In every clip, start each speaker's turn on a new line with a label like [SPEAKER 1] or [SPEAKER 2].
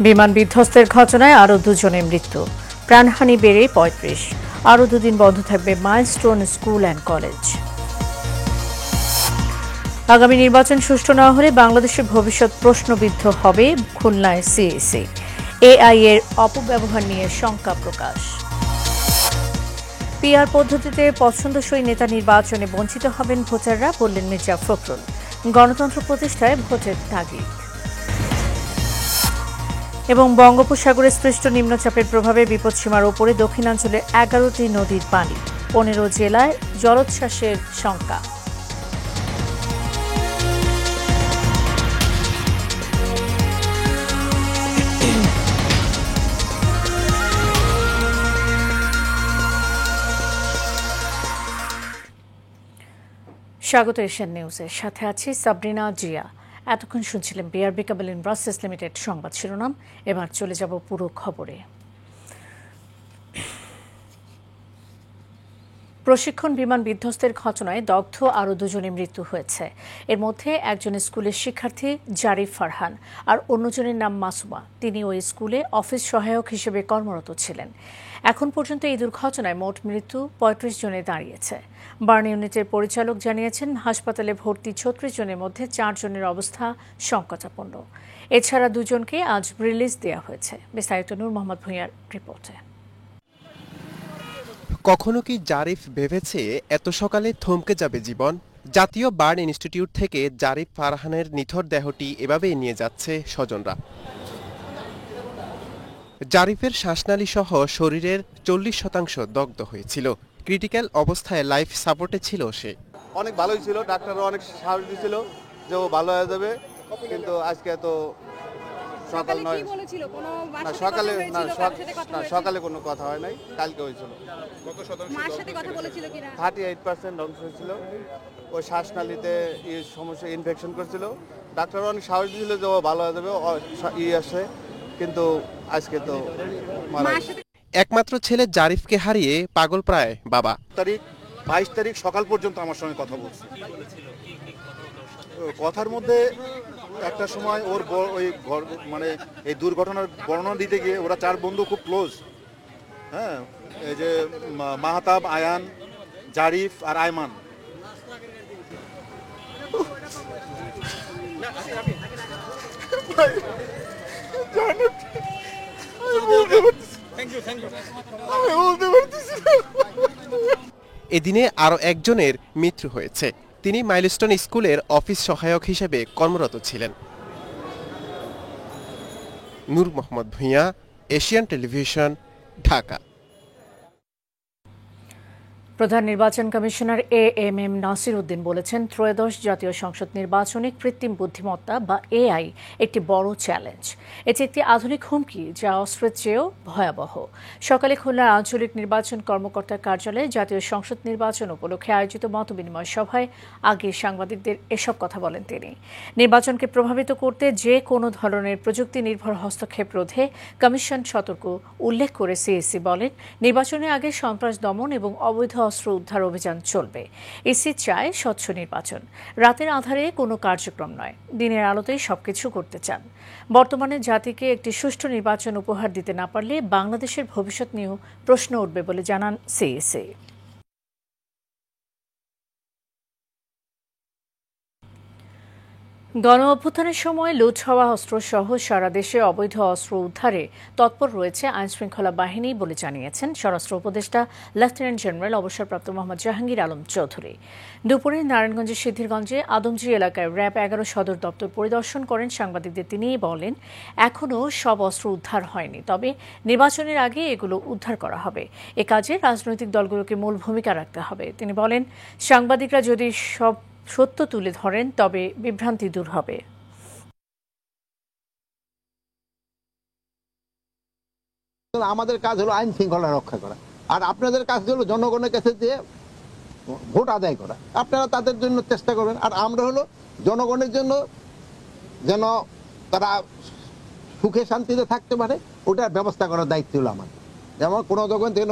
[SPEAKER 1] বিমান বিধ্বস্তের ঘটনায় আরও দুজনের মৃত্যু, প্রাণহানি বেড়ে ৩৫। আরও দুদিন বন্ধ থাকবে মাইলস্টোন স্কুল অ্যান্ড কলেজ। আগামী নির্বাচন সুষ্ঠু না হলে বাংলাদেশের ভবিষ্যৎ প্রশ্নবিদ্ধ হবে, খুলনায় সিএসি। এআই এর অপব্যবহার নিয়ে শঙ্কা প্রকাশ। পিআর পদ্ধতিতে পছন্দসই নেতা নির্বাচনে বঞ্চিত হবেন ভোটাররা, বললেন মির্জা ফখরুল। গণতন্ত্র প্রতিষ্ঠায় ভোটের তাগিদ। এবং বঙ্গোপসাগরে সৃষ্ট নিম্নচাপের প্রভাবে বিপদসীমার ওপরে দক্ষিণাঞ্চলের ১১টি নদীর পানি, ১৫ জেলায় জলোচ্ছ্বাসের শঙ্কা। স্বাগত এশিয়ান নিউজের সাথে আছি সাবরিনা জিয়া। এতক্ষণ শুনছিলেন বিআরবি কেবল ইন্ডাস্ট্রিজ লিমিটেড সংবাদ শিরোনাম। এবার চলে যাব পুরো খবরে। প্রশিক্ষণ বিমান বিধ্বস্তের ঘটনায় দগ্ধ আরও দুজনের মৃত্যু হয়েছে। এর মধ্যে একজন স্কুলের শিক্ষার্থী জারিফ ফারহান আর অন্যজনের নাম মাসুমা। তিনি ওই স্কুলে অফিস সহায়ক হিসেবে কর্মরত ছিলেন। এখন পর্যন্ত এই দুর্ঘটনায় মোট মৃত্যু ৩৫ জনে দাঁড়িয়েছে। বার্ন ইউনিটের পরিচালক জানিয়েছেন, হাসপাতালে ভর্তি ৩৬ জনের মধ্যে ৪ জনের অবস্থা সংকটাপন্ন। এছাড়া দুজনকে আজ রিলিজ দেওয়া হয়েছে। বিস্তারিত নূর মোহাম্মদ ভূঁইয়ার রিপোর্টে।
[SPEAKER 2] কখনো কি জারিফ ভেবেছে এত সকালে থমকে যাবে জীবন? জাতীয় বার্ন ইনস্টিটিউট থেকে জারিফ ফারহানের নিথর দেহটি এভাবেই নিয়ে যাচ্ছে স্বজনরা। জারিফের শ্বাসনালী সহ শরীরের ৪০% দগ্ধ হয়েছিল। ক্রিটিক্যাল অবস্থায় লাইফ সাপোর্টে ছিল সে।
[SPEAKER 3] অনেক ভালোই ছিল, ডাক্তাররা অনেক সাহস দিয়েছিল যে ও ভালো হয়ে যাবে, কিন্তু আজকে তো সকাল নয় না, সকালে কোনো কথা হয় নাই, কালকে হয়েছিল। 38% ধ্বংস হয়েছিল। ওই শ্বাসনালীতে সমস্যা, ইনফেকশন করছিল। ডাক্তাররা অনেক সাহস দিয়েছিল যে ও ভালো হয়ে যাবে, আসে, কিন্তু আজকে তো মারা গেছে।
[SPEAKER 2] একমাত্র ছেলে জারিফকে হারিয়ে পাগল প্রায় বাবা।
[SPEAKER 4] 22 তারিখ সকাল পর্যন্ত আমার সঙ্গে কথা বলছে। কথার মধ্যে একটা সময় ওর ওই মানে এই দুর্ঘটনার বর্ণনা দিতে গিয়ে ওরা 4 বন্ধু খুব ক্লোজ, হ্যাঁ, এই যে মাহতাব, আয়ান, জারিফ আর আয়মান।
[SPEAKER 2] এদিনে আরও একজনের মৃত্যু হয়েছে। তিনি মাইলস্টোন স্কুলের অফিস সহায়ক হিসেবে কর্মরত ছিলেন। নূর মোহাম্মদ ভূঁইয়া, এশিয়ান টেলিভিশন, ঢাকা।
[SPEAKER 1] প্রধান নির্বাচন কমিশনার এএমএম নাসির উদ্দিন বলেছেন, ত্রয়োদশ জাতীয় সংসদ নির্বাচনে কৃত্রিম বুদ্ধিমত্তা বা এআই একটি বড় চ্যালেঞ্জ। এটি একটি আধুনিক হুমকি যা অস্ত্রের চেয়েও ভয়াবহ। সকালে খুলনার আঞ্চলিক নির্বাচন কর্মকর্তার কার্যালয়ে জাতীয় সংসদ নির্বাচন উপলক্ষে আয়োজিত মতবিনিময় সভায় আগে সাংবাদিকদের এসব কথা বলেন তিনি। নির্বাচনকে প্রভাবিত করতে যে কোনো ধরনের প্রযুক্তি নির্ভর হস্তক্ষেপ রোধে কমিশন সতর্ক উল্লেখ করে সিএসি বলেন, নির্বাচনের আগে সন্ত্রাস দমন এবং অবৈধ অস্ত্র উদ্ধার অভিযান চলবে। ইসি চায় স্বচ্ছ নির্বাচন, রাতের আধারে কোনো কার্যক্রম নয়, দিনের আলোতেই সবকিছু করতে চান। বর্তমানে জাতিকে একটি সুষ্ঠু নির্বাচন উপহার দিতে না পারলে বাংলাদেশের ভবিষ্যৎ নিয়েও প্রশ্ন উঠবে বলে জানান সিএসি। গণ অভ্যুত্থানের সময় লুট হওয়া অস্ত্রসহ সারা দেশে অবৈধ অস্ত্র উদ্ধারে তৎপর রয়েছে আইনশৃঙ্খলা বাহিনী বলে জানিয়েছেন স্বরাষ্ট্র উপদেষ্টা লেফটেন্যান্ট জেনারেল অবসরপ্রাপ্ত মোহাম্মদ জাহাঙ্গীর আলম চৌধুরী। দুপুরে নারায়ণগঞ্জের সিদ্ধিরগঞ্জে আদমজি এলাকায় র্যাব 11 সদর দপ্তর পরিদর্শন করেন সাংবাদিকদের। তিনি বলেন, এখনও সব অস্ত্র উদ্ধার হয়নি, তবে নির্বাচনের আগে এগুলো উদ্ধার করা হবে। এ কাজে রাজনৈতিক দলগুলোকে মূল ভূমিকা রাখতে হবে। তিনি বলেন, সাংবাদিকরা যদি সব সত্য তুলে ধরেন তবে বিভ্রান্তি দূর হবে।
[SPEAKER 5] আমাদের কাজ হলো আইন শৃঙ্খলা রক্ষা করা, আর আপনাদের কাজ হলো জনগণের কাছে যে ভোট আদায় করা। আপনারা তাদের জন্য চেষ্টা করবেন, আর আমরা হলো জনগণের জন্য যেন তারা সুখে শান্তিতে থাকতে পারে ওটার ব্যবস্থা করার দায়িত্ব হলো আমাদের। যেমন কোনো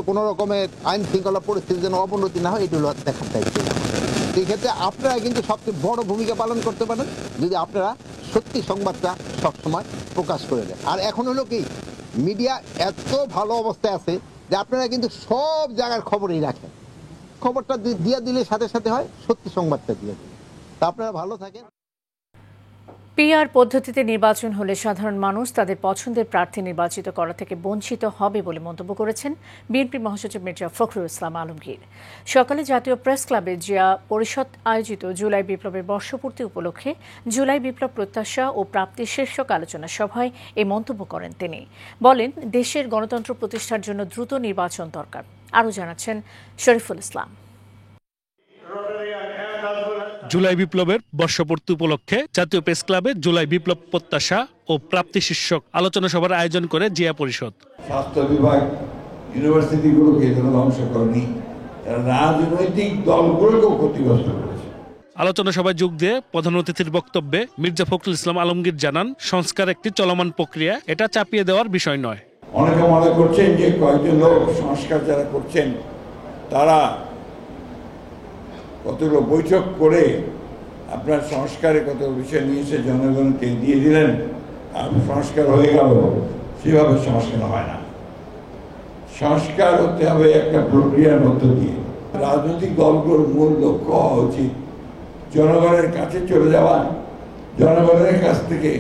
[SPEAKER 5] কোনো রকমের আইন শৃঙ্খলা পরিস্থিতি যেন অবনতি না হয়, এগুলো দেখার দায়িত্ব হলো আমাদের। এই ক্ষেত্রে আপনারা কিন্তু সবচেয়ে বড় ভূমিকা পালন করতে পারেন যদি আপনারা সত্যি সংবাদটা সবসময় প্রকাশ করে দেয়। আর এখন হলো কি, মিডিয়া এত ভালো অবস্থায় আছে যে আপনারা কিন্তু সব জায়গার খবরই রাখেন, খবরটা দিয়ে দিলে সাথে সাথে হয় সত্যি সংবাদটা দিয়ে দিলে, তা আপনারা ভালো থাকেন।
[SPEAKER 1] পিআর পদ্ধতিতে নির্বাচন হলে সাধারণ মানুষ তাদের পছন্দের প্রার্থী নির্বাচিত করা থেকে বঞ্চিত হবে বলে মন্তব্য করেছেন বিএনপি মহাসচিব মির্জা ফখরুল ইসলাম আলমগীর। সকালে জাতীয় প্রেস ক্লাবে জিয়া পরিষদ আয়োজিত জুলাই বিপ্লবের বর্ষপূর্তি উপলক্ষে জুলাই বিপ্লব প্রত্যাশা ও প্রাপ্তি শীর্ষক আলোচনা সভায় এই মন্তব্য করেন তিনি। বলেন, দেশের গণতন্ত্র প্রতিষ্ঠার জন্য দ্রুত নির্বাচন দরকার। আরও জানাচ্ছেন শরীফুল ইসলাম।
[SPEAKER 6] জুলাই বিপ্লবের বর্ষপূর্তি উপলক্ষে জাতীয় প্রেস ক্লাবে জুলাই বিপ্লব প্রত্যাশা ও প্রাপ্তি শীর্ষক আলোচনা সভার আয়োজন করে জিয়া পরিষদ।
[SPEAKER 7] স্বাস্থ্য বিভাগ ইউনিভার্সিটিগুলোকে ধ্বংস করেনি, রাজনৈতিক দলগুলোকেও ক্ষতিগ্রস্ত করেছে।
[SPEAKER 6] আলোচনা সভায় যোগ দিয়ে প্রধান অতিথির বক্তব্যে মির্জা ফখরুল ইসলাম আলমগীর জানান, সংস্কার একটি চলমান প্রক্রিয়া, এটা চাপিয়ে দেওয়ার বিষয় নয়।
[SPEAKER 7] অনেকে মনে করছেন যে কয়েকজন লোক সংস্কার যারা করছেন তারা কতগুলো বৈঠক করে আপনার সংস্কারে কত বিষয় নিয়ে এসে জনগণকে দিয়ে দিলেন আর সংস্কার হয়ে গেল। সেভাবে সংস্কার হয় না, সংস্কার হতে হবে একটা প্রক্রিয়ার মধ্য দিয়ে। রাজনৈতিক দলগুলোর মূল লক্ষ্য হওয়া উচিত জনগণের কাছে চলে যাওয়া, জনগণের কাছ থেকে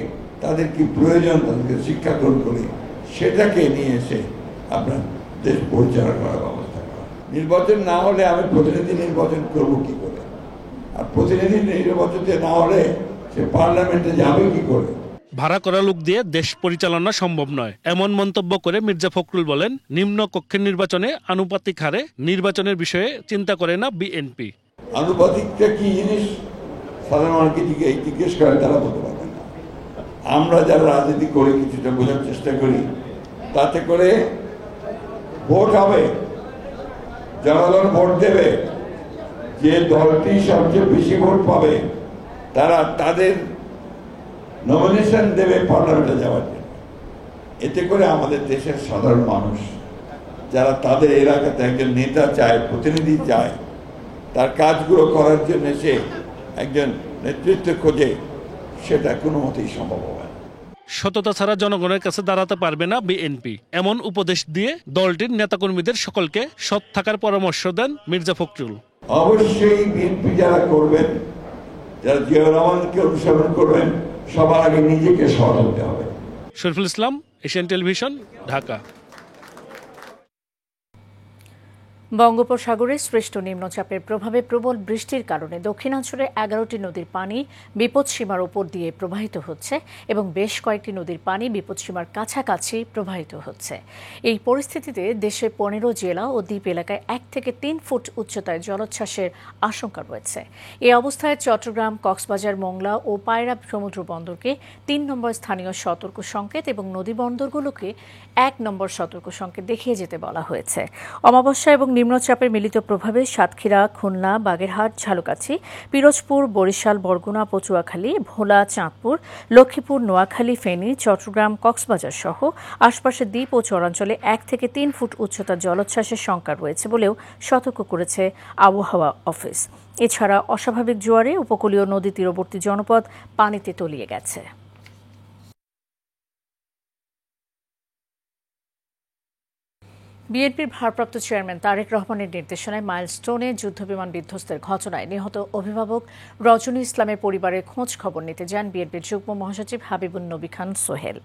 [SPEAKER 7] তাদের কি প্রয়োজন তাদেরকে শিক্ষা গ্রহণ করে সেটাকে নিয়ে এসে আপনার দেশ পরিচালনা করার ব্যবস্থা করা। নির্বাচন না হলে আমি প্রতিনিধি নির্বাচন করবো কি করে, আর প্রতিনিধি নির্বাচনে না হলে সে পার্লামেন্টে যাবে কি করে।
[SPEAKER 6] ভাড়া করা লোক দিয়ে দেশ পরিচালনা সম্ভব নয়, এমন মন্তব্য করে মির্জা ফখরুল বলেন, নিম্ন কক্ষের নির্বাচনে আনুপাতিক হারে নির্বাচনের বিষয়ে চিন্তা করে না বিএনপি।
[SPEAKER 7] আনুপাতিকটা কি জিনিস সাধারণ মানুষকে জিজ্ঞেস করে তারা বলতে পারবেন না। আমরা যারা রাজনীতি করে কিছুটা বোঝার চেষ্টা করি, তাতে করে ভোট হবে, জনগণ ভোট দেবে, যে দলটি সবচেয়ে বেশি ভোট পাবে তারা তাদের নমিনেশন দেবে পার্লামেন্টে যাওয়ার জন্য। এতে করে আমাদের দেশের সাধারণ মানুষ যারা তাদের এলাকাতে একজন নেতা চায়, প্রতিনিধি চায়, তার কাজগুলো করার জন্য সে একজন নেতৃত্ব খোঁজে, সেটা কোনো মতেই সম্ভব হবে না।
[SPEAKER 6] সততা ছাড়া জনগণের কাছে দাঁড়াতে পারবে না বিএনপি, এমন উপদেশ দিয়ে দলটির নেতাকর্মীদের সকলকে সৎ থাকার পরামর্শ দেন মির্জা ফখরুল।
[SPEAKER 7] অবশ্যই বিএনপি যারা করবেন, যারা জিয়াউর রহমানকে অনুসরণ করবেন, সবার আগে নিজেকে সৎ হতে হবে।
[SPEAKER 6] Shariful Islam, Asian television, Dhaka.
[SPEAKER 1] বঙ্গোপসাগরে সৃষ্ট নিম্নচাপের প্রভাবে প্রবল বৃষ্টির কারণে দক্ষিণাঞ্চলের 11টি নদীর পানি বিপদসীমার ওপর দিয়ে প্রবাহিত হচ্ছে এবং বেশ কয়েকটি নদীর পানি বিপদসীমার কাছাকাছি প্রবাহিত হচ্ছে। এই পরিস্থিতিতে দেশের 15 জেলা ও দ্বীপ এলাকায় 1 থেকে 3 ফুট উচ্চতায় জলোচ্ছ্বাসের আশঙ্কা রয়েছে। এই অবস্থায় চট্টগ্রাম, কক্সবাজার, মোংলা ও পায়রা সমুদ্র বন্দরকে 3 নম্বর স্থানীয় সতর্ক সংকেত এবং নদী বন্দরগুলোকে 1 নম্বর সতর্ক সংকেত দেখিয়ে যেতে বলা হয়েছে। অমাবস্যা এবং নিম্নচাপের মিলিত প্রভাবে সাতক্ষীরা, খুলনা, বাগেরহাট, ঝালকাঠি, পিরোজপুর, বরিশাল, বরগুনা, পটুয়াখালী, ভোলা, চাঁদপুর, লক্ষ্মীপুর, নোয়াখালী, ফেনী, চট্টগ্রাম, কক্সবাজার সহ আশপাশের দ্বীপ ও চরাঞ্চলে 1 থেকে 3 ফুট উচ্চতার জলোচ্ছ্বাসের শঙ্কা রয়েছে বলেও সতর্ক করেছে আবহাওয়া অফিস। এছাড়া অস্বাভাবিক জোয়ারে উপকূলীয় নদী তীরবর্তী জনপদ পানিতে তলিয়ে গেছে। বিএনপির ভারপ্রাপ্ত চেয়ারম্যান তারেক রহমানের নির্দেশনায় মাইলস্টোনে যুদ্ধবিমান বিধ্বস্তের ঘটনায় নিহত অভিভাবক রজনী ইসলামের পরিবারের খোঁজ খবর নিতে যান বিএনপির যুগ্ম মহাসচিব হাবিবুন নবী খান সোহেল।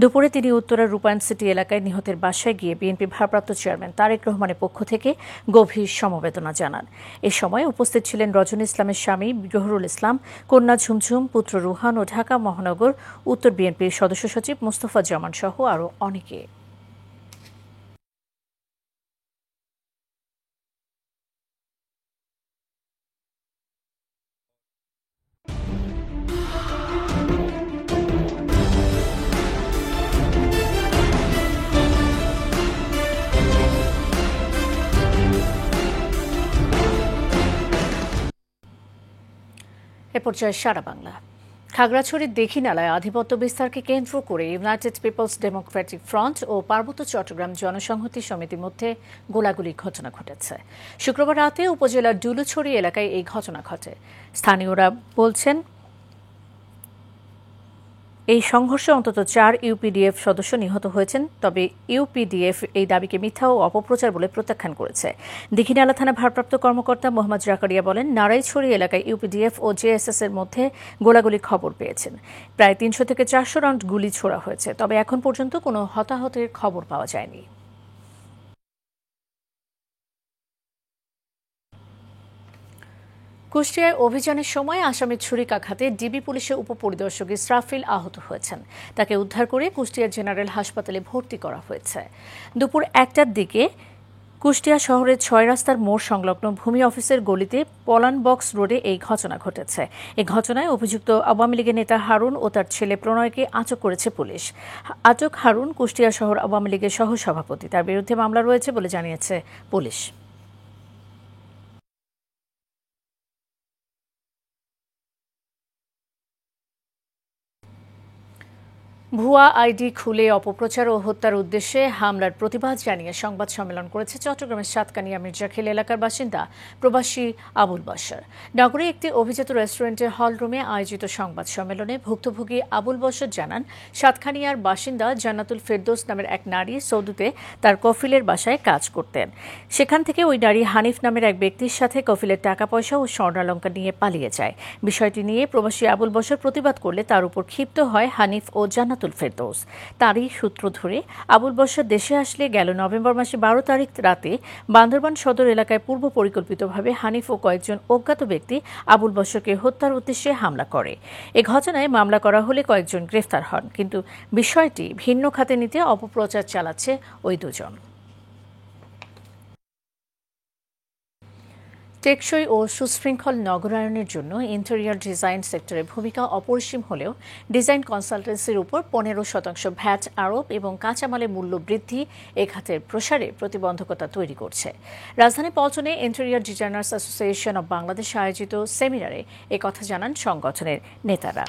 [SPEAKER 1] দুপুরে তিনি উত্তরার রূপায়ণ সিটি এলাকায় নিহতের বাসায় গিয়ে বিএনপি ভারপ্রাপ্ত চেয়ারম্যান তারেক রহমানের পক্ষ থেকে গভীর সমবেদনা জানান। এ সময় উপস্থিত ছিলেন রজনী ইসলামের স্বামী জহুরুল ইসলাম, কন্যা ঝুমঝুম, পুত্র রুহান ও ঢাকা মহানগর উত্তর বিএনপির সদস্য সচিব মোস্তফা জামান সহ আরও অনেকে। এ পর্যায়ে সারা বাংলা। খাগড়াছড়ির দীঘিনালায় আধিপত্য বিস্তারকে কেন্দ্র করে ইউনাইটেড পিপলস ডেমোক্রেটিক ফ্রন্ট ও পার্বত্য চট্টগ্রাম জনসংহতি সমিতির মধ্যে গোলাগুলির ঘটনা ঘটেছে। শুক্রবার রাতে উপজেলার ডুলুছড়ি এলাকায় এই ঘটনা ঘটে। স্থানীয়রা বলছেন, এই সংঘর্ষে অন্তত 4 ইউপিডিএফ সদস্য নিহত হয়েছেন। তবে ইউপিডিএফ এই দাবিকে মিথ্যা ও অপপ্রচার বলে প্রত্যাখ্যান করেছে। দীঘিনালা থানা ভারপ্রাপ্ত কর্মকর্তা মোহাম্মদ জাকারিয়া বলেন, নারাইছড়ি এলাকায় ইউপিডিএফ ও জেএসএস এর মধ্যে গোলাগুলির খবর পেয়েছেন। প্রায় 300 থেকে 400 রাউন্ড গুলি ছোড়া হয়েছে, তবে এখন পর্যন্ত কোনো হতাহতের খবর পাওয়া যায়নি। কুষ্টিয়ায় অভিযানের সময় আসামির ছুরিকাঘাতে ডিবি পুলিশের উপপরিদর্শক ইসরাফিল আহত হয়েছেন। তাকে উদ্ধার করে কুষ্টিয়া জেনারেল হাসপাতালে ভর্তি করা হয়েছে। দুপুর 1টার দিকে কুষ্টিয়া শহরের 6 রাস্তার মোড় সংলগ্ন ভূমি অফিসের গলিতে পলান বক্স রোডে এই ঘটনা ঘটেছে। এই ঘটনায় অভিযুক্ত আওয়ামী লীগের নেতা হারুন ও তার ছেলে প্রণয়কে আটক করেছে পুলিশ। আটক হারুন কুষ্টিয়া শহর আওয়ামী লীগের সহসভাপতি। তার বিরুদ্ধে মামলা রয়েছে বলে জানিয়েছে পুলিশ। ভুয়া আইডি খুলে অপপ্রচার ও হত্যার উদ্দেশ্যে হামলার প্রতিবাদ জানিয়ে সংবাদ সম্মেলন করেছে চট্টগ্রামের সাতকানিয়া মির্জাখিল এলাকার বাসিন্দা প্রবাসী আবুল বশর। নগরে একটি অভিজাত রেস্টুরেন্টের হলরুমে আয়োজিত সংবাদ সম্মেলনে ভুক্তভোগী আবুল বশর জানান, সাতকানিয়ার বাসিন্দা জান্নাতুল ফেরদৌস নামের এক নারী সৌদিতে তার কফিলের বাসায় কাজ করতেন। সেখান থেকে ওই নারী হানিফ নামের এক ব্যক্তির সাথে কফিলের টাকা পয়সা ও স্বর্ণালঙ্কার নিয়ে পালিয়ে যায়। বিষয়টি নিয়ে প্রবাসী আবুল বশর প্রতিবাদ করলে তার উপর ক্ষিপ্ত হয় হানিফ ও জান্নাতুল ফেরদৌস। তারই সূত্র ধরে আবুল বশর দেশে আসলে গেল নভেম্বর মাসে 12 তারিখ রাতে বান্দরবান সদর এলাকায় পূর্ব পরিকল্পিতভাবে হানিফ ও কয়েকজন অজ্ঞাত ব্যক্তি আবুল বশরকে হত্যার উদ্দেশ্যে হামলা করে। এ ঘটনায় মামলা করা হলে কয়েকজন গ্রেফতার হন, কিন্তু বিষয়টি ভিন্ন খাতে নিতে অপপ্রচার চালাচ্ছে ওই দুজন। টেকসই ও সুশৃঙ্খল নগরায়নের জন্য ইন্টেরিয়র ডিজাইন সেক্টরের ভূমিকা অপরিসীম হলেও ডিজাইন কনসালটেন্সির উপর 15% ভ্যাট আরোপ এবং কাঁচামালের মূল্য বৃদ্ধি এ খাতের প্রসারে প্রতিবন্ধকতা তৈরি করছে। রাজধানী পল্টনে interior designers association of Bangladesh আয়োজিত সেমিনারে একথা জানান সংগঠনের নেতারা।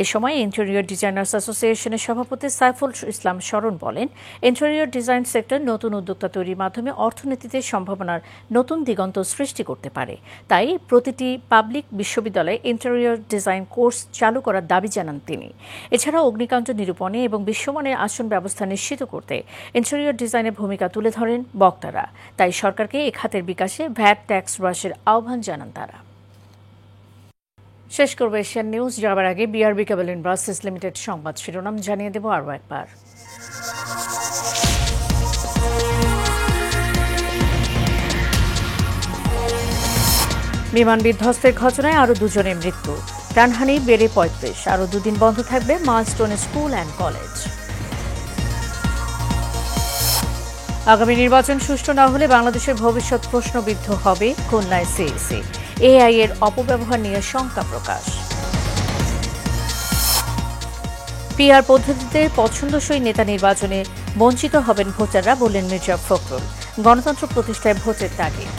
[SPEAKER 1] এ সময় ইন্টেরিয়র ডিজাইনার্স অ্যাসোসিয়েশনের সভাপতি সাইফুল ইসলাম শরণ বলেন, ইন্টেরিয়র ডিজাইন সেক্টর নতুন উদ্যোক্তা তৈরির মাধ্যমে অর্থনীতিতে সম্ভাবনার নতুন দিগন্ত সৃষ্টি করতে পারে। তাই প্রতিটি পাবলিক বিশ্ববিদ্যালয়ে ইন্টেরিয়র ডিজাইন কোর্স চালু করার দাবি জানান তিনি। এছাড়াও অগ্নিকাণ্ড নিরূপণে এবং বিশ্বমানের আসন ব্যবস্থা নিশ্চিত করতে ইন্টেরিয়র ডিজাইনের ভূমিকা তুলে ধরেন বক্তারা। তাই সরকারকে এ খাতের বিকাশে ভ্যাট ট্যাক্স হ্রাসের আহ্বান জানান তারা। শেষ করব এশিয়ান নিউজ। যাওয়ার আগে বিআরবি কেবল ইন্ডাস্ট্রিজ লিমিটেড সংবাদ শিরোনাম জানিয়ে দেব আরও একবার। বিমান বিধ্বস্তের ঘটনায় আরও 2 জনের মৃত্যু, প্রাণহানি বেড়ে 35। আরও 2 দিন বন্ধ থাকবে মাইলস্টোন স্কুল অ্যান্ড কলেজ। আগামী নির্বাচন সুষ্ঠু না হলে বাংলাদেশের ভবিষ্যৎ প্রশ্নবিদ্ধ হবে, খুলনায় সিইসি। এআই এর অপব্যবহার নিয়ে শঙ্কা প্রকাশ। পিআর পদ্ধতিতে পছন্দসই নেতা নির্বাচনে বঞ্চিত হবেন ভোটাররা, বললেন মির্জা ফখরুল। গণতন্ত্র প্রতিষ্ঠায় ভোটের তাগিদ।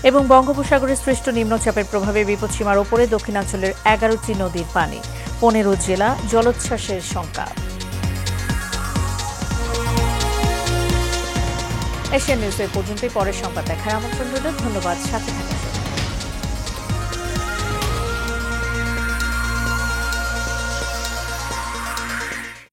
[SPEAKER 1] এবং বঙ্গোপসাগরে সৃষ্ট নিম্নচাপের প্রভাবে বিপদসীমার ওপরে দক্ষিণাঞ্চলের 11টি নদীর পানি, 15 জেলা জলোচ্ছ্বাসের শঙ্কা। এশিয়ান নিউজের পর্যন্তই। পরের সংবাদ দেখার আমন্ত্রণ রইল। ধন্যবাদ, সাথে থাকার জন্য।